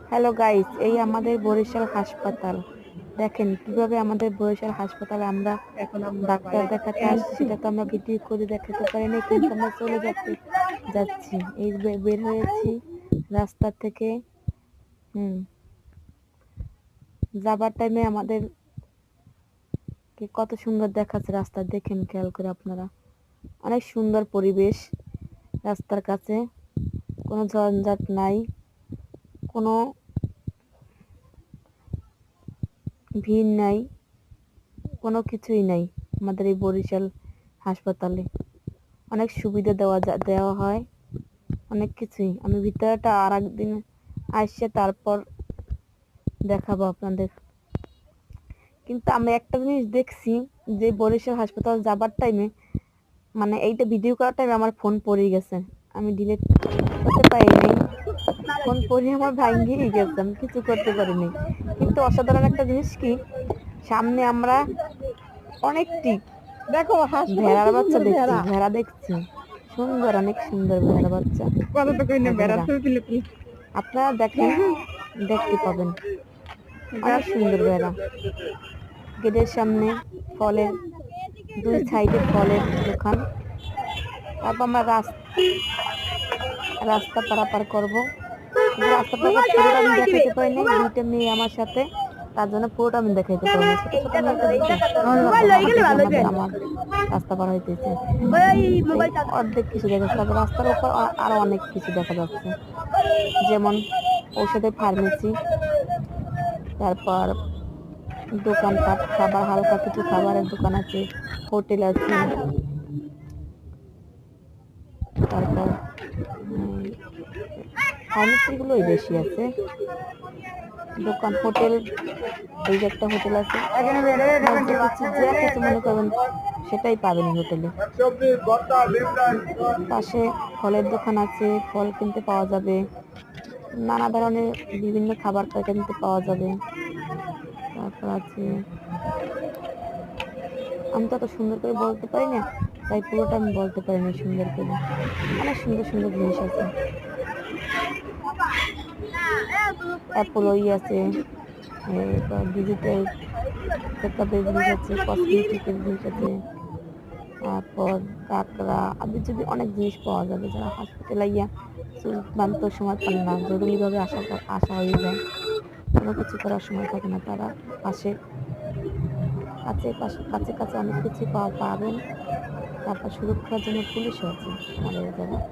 Hello guys, এই আমাদের বরিশাল হাসপাতাল। দেখেন কিভাবে আমাদের বরিশাল হাসপাতালে আমরা ডাক্তার দেখাতে আসছি, সেটা তো আমরা ভিডিও করে দেখাতে পারি না, কিন্তু আমরা চলে যাচ্ছি। এই বের হয়েছি রাস্তা থেকে। যাবার টাইমে আমাদের কত সুন্দর দেখাচ্ছে রাস্তা, দেখেন খেয়াল করে আপনারা। অনেক সুন্দর পরিবেশ রাস্তার কাছে, কোনো ঝঞ্ঝাট নাই, কোনো ভিড় নাই, কোনো কিছুই নাই। আমাদের এই বরিশাল হাসপাতালে অনেক সুবিধা দেওয়া হয়, অনেক কিছুই। আমি ভিতরেটা আর একদিন আসছে তারপর দেখাবো আপনাদের। কিন্তু আমি একটা জিনিস দেখছি, যে বরিশাল হাসপাতাল যাবার টাইমে, মানে এইটা ভিডিও করার টাইমে আমার ফোন পড়ে গেছে, আমি ডিলিট করতে পারিনি। ফোন পড়ে আমার ভাঙ্গিয়ে গেছে, আমি কিছু করতে পারিনি। কিন্তু অসাধারণ একটা জিনিস কি, সামনে আমরা অনেকটি দেখো ভেড়ার বাচ্চা দেখছি, ভেড়া দেখছি, সুন্দর, অনেক সুন্দর ভেড়ার বাচ্চা। আপনারা দেখেন, দেখতে পাবেন অনেক সুন্দর ভেড়া। গেটের সামনে ফলের, দুই সাইডে ফলের দোকান। তারপর আমরা রাস্তা পারাপার করবো। রাস্তা পারাপার পুরোটা আমি দেখাতে পারিনি, দুইটা মেয়ে আমার সাথে, তার জন্য পুরোটা আমি দেখাইতে পারিনি। ছোট ছোট আমার রাস্তা পার হইতেছে, অর্ধেক কিছু দেখা যাচ্ছে। তারপর রাস্তার উপর আরো অনেক কিছু দেখা যাচ্ছে, যেমন ঔষধের ফার্মেসি, তারপর দোকানপাট, খাবার, হালকা কিছু খাবারের দোকান আছে, হোটেল আছে, তারপর ফার্মেসিগুলোই বেশি আছে, দোকান, হোটেল। এই যে একটা হোটেল আছে, যা কিছু মনে করবেন সেটাই পাবেন হোটেলে। পাশে ফলের দোকান আছে, ফল কিনতে পাওয়া যাবে, নানা ধরনের বিভিন্ন খাবার কিনতে পাওয়া যাবে। তারপর আছে, আমি তো অত সুন্দর করে বলতে পারি না, তাই পুরোটা আমি বলতে পারিনি সুন্দর করে। অনেক সুন্দর সুন্দর জিনিস আছে, অ্যাপোলোই আছে, ডিজিটাল চেকআপের জিনিস আছে, কসমেটিকের জিনিস আছে, তারপর কাঁকড়া আদি যদি অনেক জিনিস পাওয়া যাবে। যারা হসপিটালে গিয়া চুল বাঁধতে সময় পান না, জরুরিভাবে আসা হয়ে যায়, কোনো কিছু করার সময় থাকে না, তারা কাছে কাছে অনেক কিছু পাবেন। তারপর সুরক্ষার জন্য পুলিশও আছে আমাদের জায়গায়।